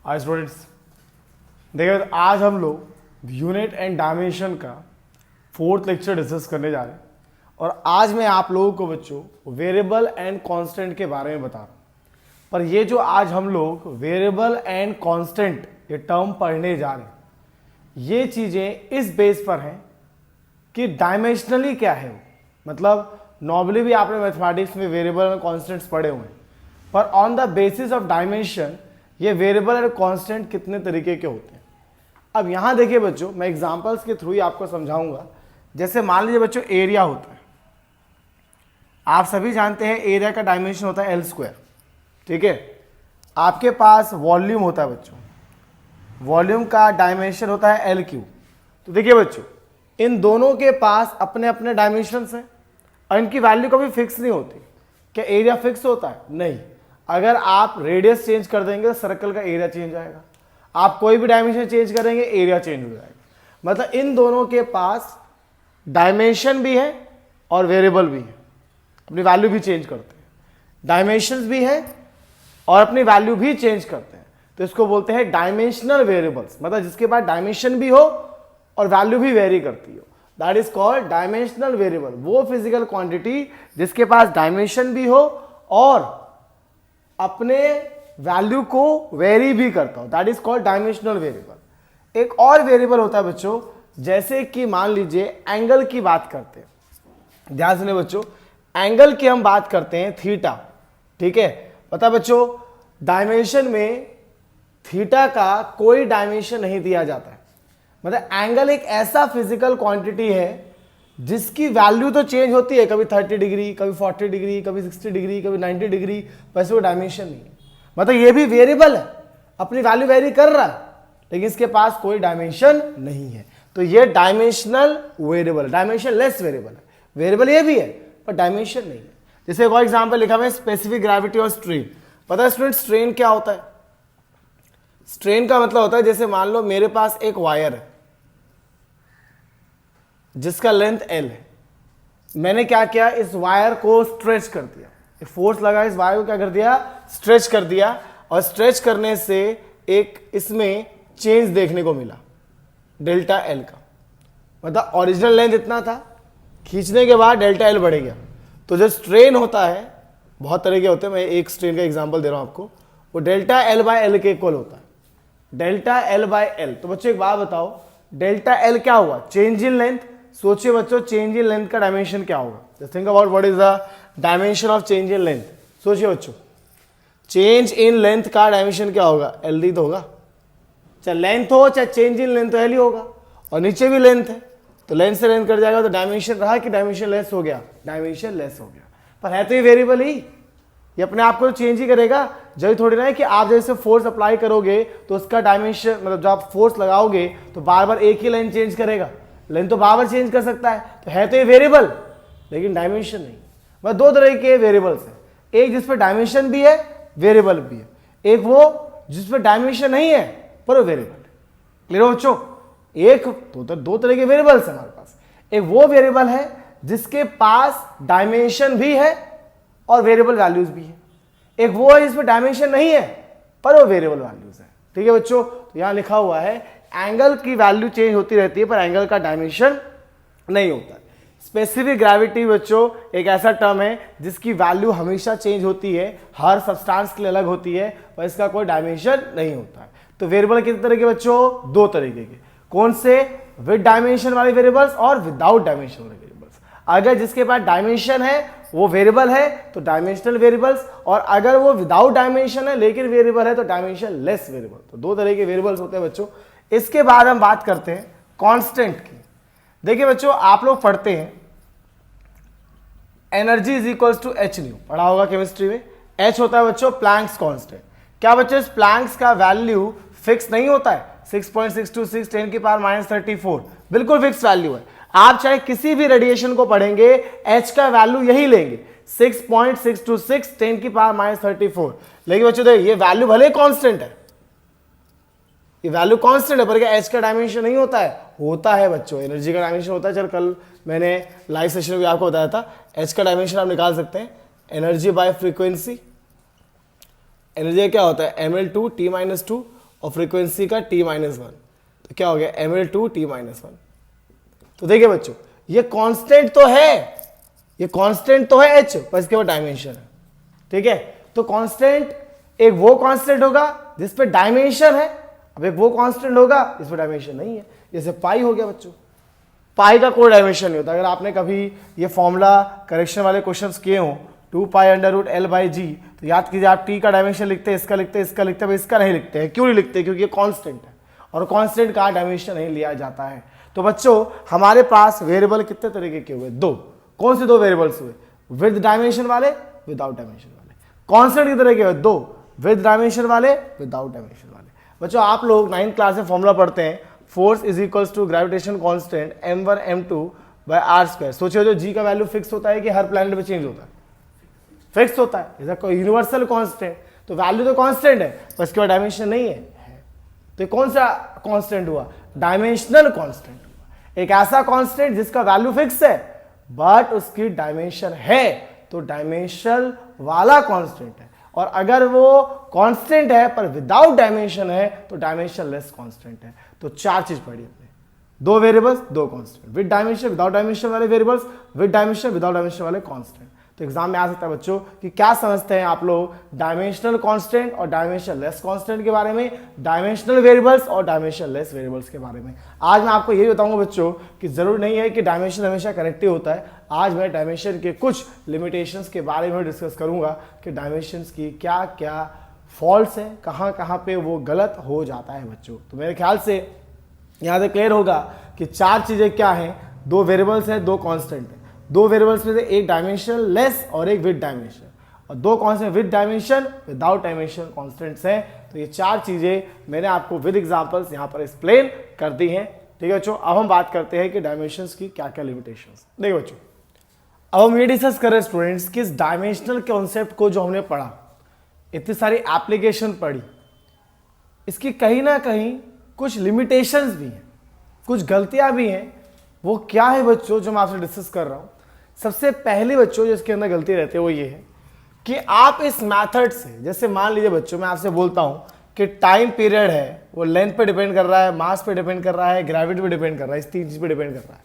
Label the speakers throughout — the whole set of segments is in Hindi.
Speaker 1: हाय स्टूडेंट्स, देखिए आज हम लोग यूनिट एंड डायमेंशन का 4th लेक्चर डिस्कस करने जा रहे हैं और आज मैं आप लोगों को बच्चों वेरिएबल एंड कांस्टेंट के बारे में बता रहा हूँ। पर ये जो आज हम लोग वेरिएबल एंड कांस्टेंट ये टर्म पढ़ने जा रहे हैं, ये चीज़ें इस बेस पर हैं कि डायमेंशनली क्या है वो। मतलब नॉर्मली भी आपने मैथमेटिक्स में वेरिएबल एंड कांस्टेंट्स पढ़े हुए हैं, पर on the basis of dimension ये वेरिएबल और कांस्टेंट कितने तरीके के होते हैं। अब यहाँ देखिए बच्चों, मैं एग्जांपल्स के थ्रू ही आपको समझाऊंगा। जैसे मान लीजिए बच्चों एरिया होता है, आप सभी जानते हैं एरिया का डायमेंशन होता है L², ठीक है। आपके पास वॉल्यूम होता है बच्चों, वॉल्यूम का डायमेंशन होता है L3। तो देखिए बच्चों, इन दोनों के पास अपने अपने डायमेंशंस हैं और इनकी वैल्यू कभी फिक्स नहीं होती। क्या एरिया फिक्स होता है? नहीं। अगर आप रेडियस चेंज कर देंगे तो सर्कल का एरिया चेंज आएगा, आप कोई भी डायमेंशन चेंज करेंगे एरिया चेंज हो जाएगा। मतलब इन दोनों के पास डायमेंशन भी है और वेरिएबल भी है, अपनी वैल्यू भी चेंज करते हैं। डायमेंशंस भी है और अपनी वैल्यू भी चेंज करते हैं, तो इसको बोलते हैं डायमेंशनल वेरिएबल्स। मतलब जिसके पास डायमेंशन भी हो और वैल्यू भी वेरी करती हो, that is called dimensional variable. वो फिजिकल क्वांटिटी जिसके पास डायमेंशन भी हो और अपने वैल्यू को वेरी भी करता हो, that is called dimensional variable. एक और वेरिएबल होता है बच्चों, जैसे कि मान लीजिए एंगल की बात करते हैं। ध्यान सुनिए बच्चों, एंगल की हम बात करते हैं थीटा, ठीक है। पता बच्चों, डायमेंशन में थीटा का कोई डायमेंशन नहीं दिया जाता है। मतलब एंगल एक ऐसा फिजिकल क्वांटिटी है जिसकी वैल्यू तो चेंज होती है, कभी 30 डिग्री, कभी 40 डिग्री, कभी 60 डिग्री, कभी 90 डिग्री, वैसे वो डायमेंशन नहीं है। मतलब ये भी वेरिएबल है, अपनी वैल्यू वेरी कर रहा है, लेकिन इसके पास कोई डायमेंशन नहीं है। तो ये dimensional variable, dimension less variable है। वेरिएबल ये भी है पर डायमेंशन नहीं है। जैसे एक और एग्जाम्पल लिखा हुआ है स्पेसिफिक ग्रेविटी और स्ट्रेन। पता है स्टूडेंट स्ट्रेन क्या होता है? स्ट्रेन का मतलब होता है, जैसे मान लो मेरे पास एक वायर है जिसका लेंथ L है। मैंने क्या किया, इस वायर को स्ट्रेच कर दिया, फोर्स लगा इस वायर को क्या कर दिया, स्ट्रेच कर दिया। और स्ट्रेच करने से एक इसमें चेंज देखने को मिला डेल्टा L का। मतलब ओरिजिनल लेंथ इतना था, खींचने के बाद डेल्टा L बढ़ गया। तो जो स्ट्रेन होता है, बहुत तरह के होते हैं, मैं एक स्ट्रेन का एग्जांपल दे रहा हूं आपको, वो डेल्टा L/L के इक्वल होता है, डेल्टा L/L। तो बच्चों एक बात बताओ, डेल्टा L क्या हुआ? Change in length. सोचिए बच्चों, चेंज इन लेंथ का डायमेंशन क्या होगा? Just think about what is the dimension of change in length. सोचिए बच्चों, चेंज इन लेंथ का डायमेंशन क्या होगा? L तो होगा, चाहे लेंथ हो चाहे चेंज इन लेंथ तो L ही होगा। और नीचे भी लेंथ है, तो लेंथ से लेंथ कट जाएगा, तो डायमेंशन रहा कि डायमेंशन लेस हो गया? डायमेंशन लेस हो गया। पर है तो ये वेरिएबल ही, ये अपने आप को चेंज ही करेगा। जरूरी थोड़ी ना है कि आप जैसे फोर्स अप्लाई करोगे तो उसका डायमेंशन, मतलब जब आप फोर्स लगाओगे तो बार बार एक ही लाइन चेंज करेगा। लेंथ तो बार बार चेंज कर सकता है तो ये वेरिएबल, लेकिन डायमेंशन नहीं। मतलब दो तरह के वेरिएबल्स हैं, एक जिस पर डायमेंशन भी है, वेरिएबल भी है, एक वो जिस पर डायमेंशन नहीं है पर वो वेरिएबल है। क्लियर हो बच्चों? एक दो तरह के वेरिएबल्स हैं हमारे पास। एक वो वेरिएबल है जिसके पास डायमेंशन भी है और वेरिएबल वैल्यूज भी है। एक वो है जिसमें डायमेंशन नहीं है पर वो वेरिएबल वैल्यूज है। ठीक है बच्चों? तो यहां लिखा हुआ है एंगल की वैल्यू चेंज होती रहती है पर एंगल का डायमेंशन नहीं होता। स्पेसिफिक ग्रेविटी बच्चों एक ऐसा टर्म है जिसकी वैल्यू हमेशा चेंज होती है, हर सब्सटेंस के लिए अलग होती है, पर इसका कोई डायमेंशन नहीं होता है। तो वेरिएबल कितने तरह के बच्चों? दो तरीके के। कौन से? विद डायमेंशन वाले वेरिएबल्स और विदाउट डायमेंशन वाले वेरिएबल्स। अगर जिसके पास डायमेंशन है वो वेरिएबल है तो डायमेंशनल वेरिएबल्स, और अगर वो विदाउट डायमेंशन है लेकिन वेरिएबल है तो डायमेंशन लेस वेरिएबल। तो दो तरह के वेरिएबल्स होते हैं बच्चों। इसके बाद हम बात करते हैं कांस्टेंट की। देखिए बच्चों, आप लोग पढ़ते हैं energy is equals to H nu, पढ़ा होगा केमिस्ट्री में। H होता है बच्चों प्लैंक्स कांस्टेंट। क्या बच्चों इस प्लैंक्स का वैल्यू फिक्स नहीं होता है? 6.626 10 की पावर -34 बिल्कुल फिक्स वैल्यू है। आप चाहे किसी भी रेडिएशन को पढ़ेंगे H का वैल्यू यही लेंगे, 6.626 10 की पावर -34। लेकिन बच्चों देखिए, ये वैल्यू भले कांस्टेंट है, ये वैल्यू कांस्टेंट है, पर क्या H का डायमेंशन नहीं होता है? होता है बच्चों, एनर्जी का डायमेंशन होता है। चल कल मैंने लाइव सेशन में आपको बताया था, H का डायमेंशन आप निकाल सकते हैं, एनर्जी बाय फ्रीक्वेंसी। एनर्जी क्या होता है? ml2 t-2 और फ्रीक्वेंसी का t-1, तो क्या हो गया ml2 t-1। तो देखिए बच्चों, ये कांस्टेंट तो है, ये कांस्टेंट तो है h, पर इसके बाद डायमेंशन है। ठीक है, तो कांस्टेंट एक वो कांस्टेंट होगा जिस पे डायमेंशन है, अब एक वो कांस्टेंट होगा जिस पे डायमेंशन नहीं है। जैसे पाई हो गया बच्चों, पाई का कोई डायमेंशन नहीं होता। अगर आपने कभी ये फॉर्मूला करेक्शन वाले क्वेश्चंस किए हो 2π√L/g, तो याद कीजिए आप t का डायमेंशन लिखते हैं, इसका लिखते हैं, इसका लिखते हैं, इसका नहीं लिखते हैं। क्यों नहीं लिखते? क्योंकि ये कांस्टेंट है और कांस्टेंट का डायमेंशन नहीं लिया जाता है। तो बच्चों हमारे पास वेरिएबल कितने तरीके के हुए? दो। कौन से दो वेरिएबल्स हुए? विद डायमेंशन वाले, विदाउट डायमेंशन वाले। कांस्टेंट कितने के हुए? दो। विद डायमेंशन वाले, विदाउट डायमेंशन वाले। बच्चों आप लोग 9th क्लास में फॉर्मूला पढ़ते हैं, force is equals to gravitation constant m1 m2 by r²। सोचिए जो g का वैल्यू फिक्स होता है कि हर प्लैनेट में चेंज होता है? फिक्स होता है, जैसा कोई यूनिवर्सल कांस्टेंट। तो वैल्यू तो कांस्टेंट है पर इसके बाद डायमेंशन नहीं है। तो कौन सा कांस्टेंट हुआ? डायमेंशनल कांस्टेंट हुआ। एक ऐसा कांस्टेंट जिसका वैल्यू फिक्स है बट उसकी डायमेंशन है, तो डायमेंशन वाला कांस्टेंट है। और अगर वो कांस्टेंट है पर विदाउट डायमेंशन है तो डायमेंशन लेस कांस्टेंट है। तो चार चीज पढ़ी हमने, दो वेरिएबल्स, दो constant, with dimension, without dimension वाले variables, with dimension, without dimension वाले कांस्टेंट। तो एग्जाम में आ सकता है बच्चों कि क्या समझते हैं आप लोग डायमेंशनल कांस्टेंट और डायमेंशन लेस कांस्टेंट के बारे में, डायमेंशनल वेरिएबल्स और डायमेंशन लेस वेरिएबल्स के बारे में। आज मैं आपको यही बताऊंगा बच्चों कि जरूर नहीं है कि डायमेंशन हमेशा करेक्ट ही होता है। आज मैं डायमेंशन के कुछ लिमिटेशंस के बारे में डिस्कस करूंगा कि डायमेंशंस की क्या क्या फॉल्ट्स है, कहाँ कहाँ पे वो गलत हो जाता है बच्चों। तो मेरे ख्याल से यहाँ से क्लियर होगा कि चार चीजें क्या हैं, दो वेरिएबल्स हैं, दो कांस्टेंट है। दो वेरिएबल्स में से एक डायमेंशन लेस और एक विद डायमेंशन, और दो constant with dimension, without dimension constants हैं। तो ये चार चीजें मैंने आपको विद एग्जांपल्स यहाँ पर एक्सप्लेन कर दी हैं। ठीक है बच्चों, अब हम बात करते हैं कि डायमेंशंस की क्या क्या लिमिटेशंस। देखो बच्चों, अब हम ये डिस्कस कर रहे हैं स्टूडेंट्स कि इस डायमेंशनल कॉन्सेप्ट को जो हमने पढ़ा, इतनी सारी एप्लीकेशन पढ़ी, इसकी कहीं ना कहीं कुछ लिमिटेशंस भी हैं, कुछ गलतियां भी हैं। वो क्या है बच्चों जो मैं आपसे डिस्कस कर रहा हूं। सबसे पहली बच्चों जो इसके अंदर गलती रहती है वो ये है कि आप इस मेथड से, जैसे मान लीजिए बच्चों मैं आपसे बोलता हूं कि टाइम पीरियड है वो लेंथ पे डिपेंड कर रहा है, मास पे डिपेंड कर रहा है, ग्रेविटी पे डिपेंड कर रहा है, इस तीन चीज पे डिपेंड कर रहा है।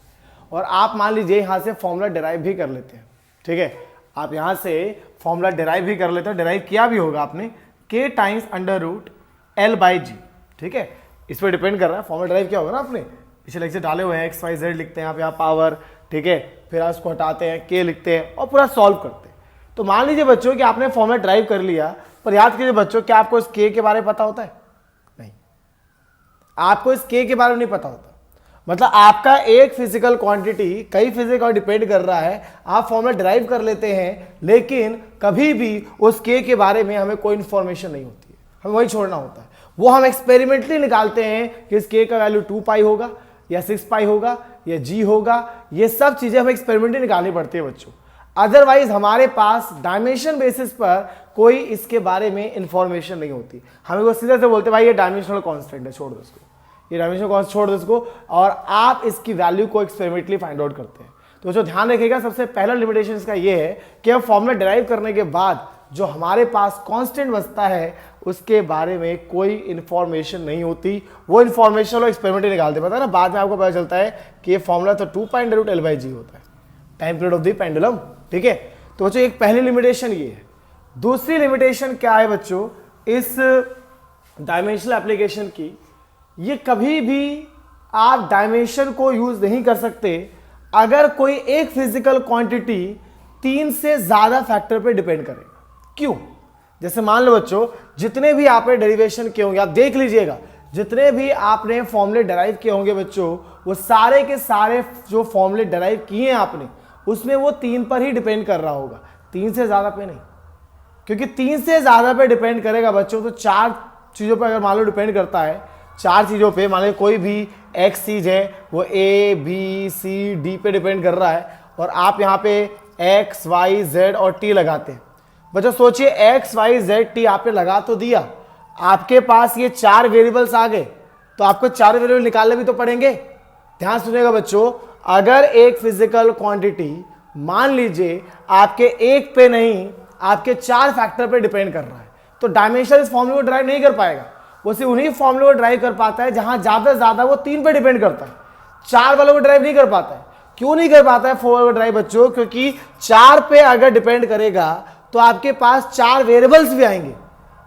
Speaker 1: और आप मान लीजिए यहां से फॉर्मूला डिराइव भी कर लेते हैं। ठीक है, आप यहां से फॉर्मूला डिराइव भी कर लेते हैं, डिराइव किया भी होगा आपने, k टाइम्स √L/g। ठीक है, इस पर डिपेंड कर रहा है, फॉर्मूला डिराइव किया होगा ना आपने, पिछले लेक्चर डाले हुए हैं, x y z लिखते हैं आप यहाँ पावर। ठीक है, फिर आप उसको हटाते हैं, k लिखते हैं और पूरा सॉल्व करते हैं। तो मान लीजिए बच्चों कि आपने फॉर्मूला ड्राइव कर लिया, पर याद कीजिए बच्चों क्या आपको इस k के बारे में पता होता है? नहीं, आपको इस k के बारे में नहीं पता होता। मतलब आपका एक फिजिकल क्वांटिटी कई फिजिक और डिपेंड कर रहा है, आप फॉर्मूला ड्राइव कर लेते हैं लेकिन कभी भी उस k के बारे में हमें कोई इंफॉर्मेशन नहीं होती है, हमें वही छोड़ना होता है। वो हम एक्सपेरिमेंटली निकालते हैं कि इस k का वैल्यू 2π होगा या 6π होगा या g होगा, ये सब चीजें हमें एक्सपेरिमेंटली निकालनी पड़ती है बच्चों। अदरवाइज हमारे पास डायमेंशन बेसिस पर कोई इसके बारे में इंफॉर्मेशन नहीं होती। हमें वो सीधे से बोलते भाई ये डायमेंशनल कांस्टेंट है, छोड़ दो इसको, ये डायमेंशनल कांस्टेंट छोड़ दो इसको, और आप इसकी वैल्यू को एक्सपेरिमेंटली फाइंड आउट करते हैं। तो जो ध्यान रखिएगा, सबसे पहला लिमिटेशन इसका ये है कि हम फॉर्मूला डिराइव करने के बाद जो हमारे पास कांस्टेंट बचता है उसके बारे में कोई इंफॉर्मेशन नहीं होती। वो इंफॉर्मेशन लोग एक्सपेरिमेंट निकालते, पता है ना, बाद में आपको पता चलता है कि ये फॉर्मूला तो 2π√L/g होता है, time period of the pendulum. ठीक है, तो बच्चों एक पहली लिमिटेशन ये है। दूसरी लिमिटेशन क्या है बच्चों इस डायमेंशनल एप्लीकेशन की, ये कभी भी आप डायमेंशन को यूज नहीं कर सकते अगर कोई एक फिजिकल क्वांटिटी 3 से ज्यादा फैक्टर पे डिपेंड करेगा। क्यों? जैसे मान लो बच्चों जितने भी आपने डेरिवेशन किए होंगे, आप देख लीजिएगा, जितने भी आपने फॉर्मूले डिराइव किए होंगे बच्चों, वो सारे के सारे जो फॉर्मूले डिराइव किए हैं आपने, उसमें वो 3 पर ही डिपेंड कर रहा होगा, 3 से ज्यादा पे नहीं। क्योंकि 3 से ज्यादा पे डिपेंड करेगा बच्चों तो 4 चीजों पर अगर मान लो डिपेंड करता है, 4 चीजों पे, मान लो कोई भी x चीज है वो a b c d पे डिपेंड कर रहा है, और आप यहाँ पे x y z और t लगाते हैं। बच्चों सोचिए x y z t आपने लगा तो दिया, आपके पास ये 4 वेरिएबल्स आ गए, तो आपको 4 वेरिएबल निकालने भी तो पड़ेंगे। ध्यान सुनिएगा बच्चों, अगर एक फिजिकल क्वांटिटी मान लीजिए आपके एक पे नहीं, आपके 4 फैक्टर पे डिपेंड कर रहा है, तो डायमेंशन इस फॉर्मूले को ड्राइव नहीं कर पाएगा। वो सिर्फ उन्हीं फॉर्मूले को ड्राइव कर पाता है जहां ज्यादा से ज्यादा वो 3 पे डिपेंड करता है, 4 वालों को ड्राइव नहीं कर पाता है। क्यों नहीं कर पाता है 4 वालों को ड्राइव बच्चों? क्योंकि 4 पे अगर डिपेंड करेगा तो आपके पास 4 वेरिएबल्स भी आएंगे,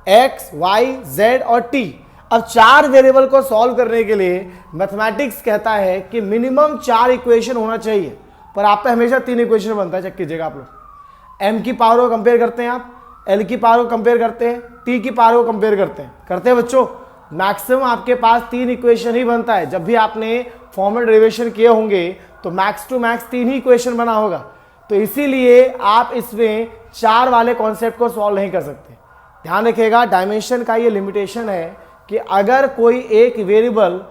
Speaker 1: एक्स, वाई, जेड और टी। अब 4 वेरिएबल को सॉल्व करने के लिए मैथमेटिक्स कहता है कि मिनिमम 4 इक्वेशन होना चाहिए, पर आप पे हमेशा 3 इक्वेशन बनता है। चेक कीजिएगा आप लोग, एम की पावर को कंपेयर करते हैं, आप एल की पावर को कंपेयर करते हैं, टी की पावर को कंपेयर करते हैं बच्चों। मैक्सिमम आपके पास 3 इक्वेशन ही बनता है। जब भी आपने फॉर्मल डेरिवेशन किए होंगे तो मैक्स टू मैक्स 3 ही इक्वेशन बना होगा। तो इसीलिए आप इसमें 4 वाले कॉन्सेप्ट को सॉल्व नहीं कर सकते। ध्यान रखिएगा, डायमेंशन का ये लिमिटेशन है कि अगर कोई एक वेरिएबल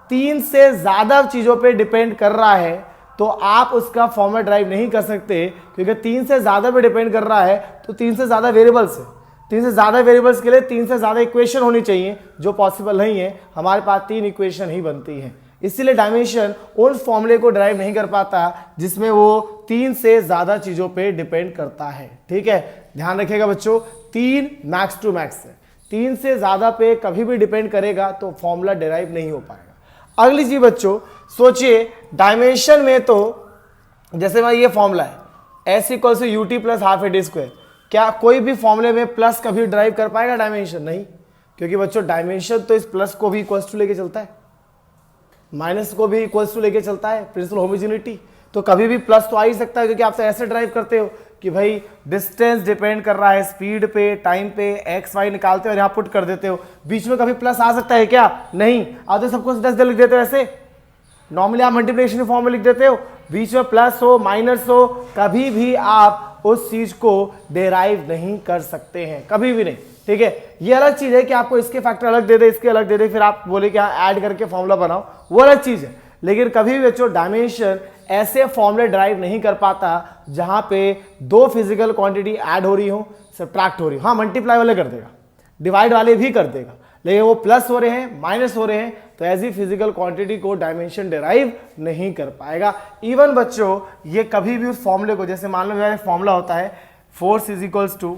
Speaker 1: 3 से ज्यादा चीजों पे डिपेंड कर रहा है तो आप उसका फॉर्मूला ड्राइव नहीं कर सकते, क्योंकि 3 से ज्यादा पे डिपेंड कर रहा है तो 3 से ज्यादा वेरिएबल्स है। 3 से ज्यादा वेरिएबल्स के लिए 3 से ज्यादा इक्वेशन होनी चाहिए, जो पॉसिबल नहीं है। हमारे पास 3 इक्वेशन ही बनती है। इसीलिए डायमेंशन उन फॉर्मूले को ड्राइव नहीं कर पाता जिसमें वो 3 से ज्यादा चीजों पे डिपेंड करता है। ठीक है, ध्यान रखिएगा बच्चों, 3 मैक्स टू मैक्स है। 3 से ज्यादा पे कभी भी डिपेंड करेगा तो फॉर्मूला डिराइव नहीं हो पाएगा। अगली चीज बच्चों, सोचिए डायमेंशन में तो जैसे मैं ये फॉर्मूला है s equal to u t plus half a d square, क्या कोई भी फॉर्मूले में प्लस कभी ड्राइव कर पाएगा डायमेंशन? नहीं, क्योंकि बच्चों डायमेंशन तो इस प्लस को भी इक्वल्स टू लेके चलता है, माइनस को भी इक्वल्स टू लेके चलता है, प्रिंसिपल होमोजेनिटी। तो कभी भी प्लस तो आ ही सकता है, क्योंकि आप तो ऐसे ड्राइव करते हो कि भाई डिस्टेंस डिपेंड कर रहा है स्पीड पे, टाइम पे, एक्स वाई निकालते हो और यहाँ पुट कर देते हो। बीच में कभी प्लस आ सकता है क्या? नहीं। आप तो सबको 10 लिख देते हो ऐसे, नॉर्मली आप मल्टीप्लिकेशन फॉर्म में लिख देते हो, बीच में प्लस हो माइनस हो, कभी भी आप उस चीज को डेराइव नहीं कर सकते हैं, कभी भी नहीं। ठीक है, ये अलग चीज है कि आपको इसके फैक्टर अलग दे दे, इसके अलग दे दे, फिर आप बोले कि हाँ ऐड करके फॉर्मूला बनाओ, वो अलग चीज है। लेकिन कभी भी बच्चों डायमेंशन ऐसे फॉर्मूले ड्राइव नहीं कर पाता जहां पे 2 फिजिकल क्वांटिटी ऐड हो रही हो, सब्ट्रैक्ट हो रही हो। हाँ, मल्टीप्लाई वाले कर देगा, डिवाइड वाले भी कर देगा, लेकिन वो प्लस हो रहे हैं, माइनस हो रहे हैं, तो ऐसी फिजिकल क्वांटिटी को डायमेंशन डिराइव नहीं कर पाएगा। इवन बच्चों ये कभी भी उस फॉर्मूले को, जैसे मान लो फॉर्मूला होता है force is equals to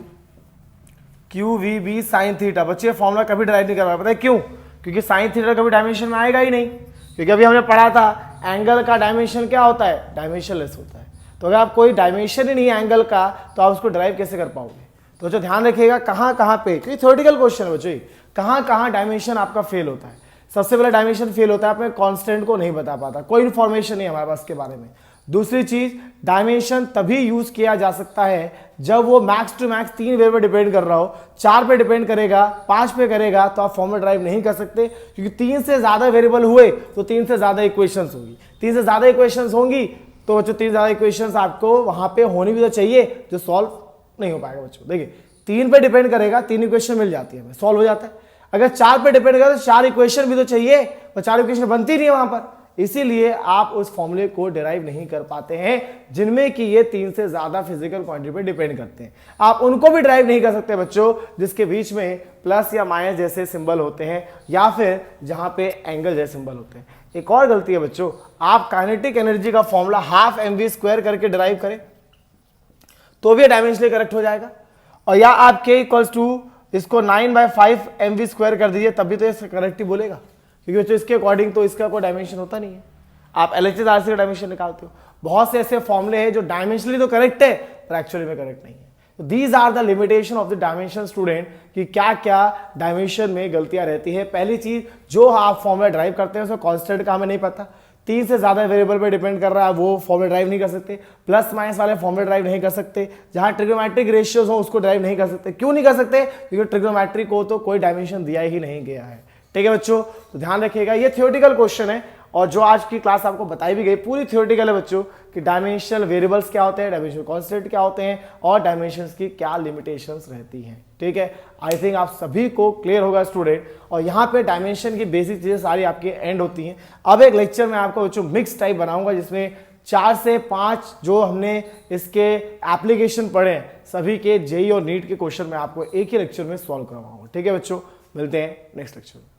Speaker 1: q v b sine theta, बच्चे फॉर्मूला कभी डिराइव नहीं कर पाएगा। पता है क्यों? क्योंकि साइन थीटा कभी डायमेंशन में आएगा ही नहीं, क्योंकि अभी हमने पढ़ा था एंगल का डायमेंशन क्या होता है? डायमेंशनलेस होता है। तो अगर आप कोई डायमेंशन ही नहीं है एंगल का तो आप उसको ड्राइव कैसे कर पाओगे? तो जो ध्यान रखिएगा कहाँ कहाँ पे, क्योंकि थ्योरेटिकल क्वेश्चन है बच्चों, कहाँ कहाँ डायमेंशन आपका फेल होता है। सबसे पहले डायमेंशन फेल होता है अपने कांस्टेंट को नहीं बता पाता, कोई इन्फॉर्मेशन नहीं हमारे पास के बारे में। दूसरी चीज, डायमेंशन तभी यूज किया जा सकता है जब वो मैक्स टू मैक्स 3 वेरिएबल पे डिपेंड कर रहा हो। 4 पे डिपेंड करेगा, 5 पे करेगा तो आप फॉर्मूला ड्राइव नहीं कर सकते, क्योंकि 3 से ज्यादा वेरिएबल हुए तो 3 से ज्यादा इक्वेशंस होगी। 3 से ज्यादा इक्वेशंस होंगी तो बच्चों 3 ज्यादा इक्वेशंस आपको वहां पे होनी भी तो चाहिए, जो सॉल्व नहीं हो पाएगा बच्चों। देखिए 3 पे डिपेंड करेगा, 3 इक्वेशन मिल जाती है, सॉल्व हो जाता है। अगर 4 पे डिपेंड करेगा तो 4 इक्वेशन भी तो चाहिए, और 4 इक्वेशन बनती नहीं है वहां पर। इसीलिए आप उस फॉर्मूले को डिराइव नहीं कर पाते हैं जिनमें कि ये 3 से ज्यादा फिजिकल क्वांटिटी पे डिपेंड करते हैं। आप उनको भी ड्राइव नहीं कर सकते बच्चों जिसके बीच में प्लस या माइनस जैसे सिंबल होते हैं, या फिर जहां पे एंगल जैसे सिंबल होते हैं। एक और गलती है बच्चों, आप काइनेटिक एनर्जी का फॉर्मूला हाफ mv स्क्वायर करके डिराइव करें तो भी डायमेंशनली करेक्ट हो जाएगा, और या आप k इक्वल्स टू इसको 9/5 mv स्क्वायर कर दीजिए तब भी तो ये करेक्ट ही बोलेगा, क्योंकि बच्चों इसके अकॉर्डिंग तो इसका कोई डायमेंशन होता नहीं है। आप एलएचएस आरसी का डायमेंशन निकालते हो, बहुत से ऐसे फॉर्मूले हैं जो डायमेंशनली तो करेक्ट है पर एक्चुअली में करेक्ट नहीं है। तो these are the limitation of the dimension student, कि क्या क्या डायमेंशन में गलतियां रहती है। पहली चीज, जो आप फॉर्मूला ड्राइव करते हैं उसका कॉन्स्टेंट का हमें नहीं पता, 3 से ज्यादा वेरिएबल पे डिपेंड कर रहा है, वो फॉर्मूला ड्राइव नहीं कर सकते। प्लस माइनस वाले फॉर्मूला ड्राइव नहीं कर सकते। जहां ट्रिग्नोमेट्रिक रेशियोज हो उसको ड्राइव नहीं कर सकते। क्यों नहीं कर सकते? क्योंकि ट्रिग्नोमेट्री को तो कोई डायमेंशन दिया ही नहीं गया है। ठीक है बच्चों, तो ध्यान रखिएगा, ये थ्योरेटिकल क्वेश्चन है, और जो आज की क्लास आपको बताई भी गई पूरी थ्योरेटिकल है बच्चों, कि डायमेंशनल वेरिएबल्स क्या होते हैं, डायमेंशनल कांस्टेंट क्या होते हैं, और डायमेंशंस की क्या लिमिटेशंस रहती हैं। ठीक है, आई थिंक आप सभी को क्लियर होगा स्टूडेंट, और यहाँ पे डायमेंशन की बेसिक चीजें सारी आपकी एंड होती हैं। अब एक लेक्चर में आपको बच्चों मिक्स टाइप बनाऊंगा, जिसमें 4 से 5 जो हमने इसके एप्लीकेशन पढ़े हैं सभी के जेई और नीट के क्वेश्चन में आपको एक ही लेक्चर में सॉल्व करवाऊंगा। ठीक है बच्चों, मिलते हैं नेक्स्ट लेक्चर में।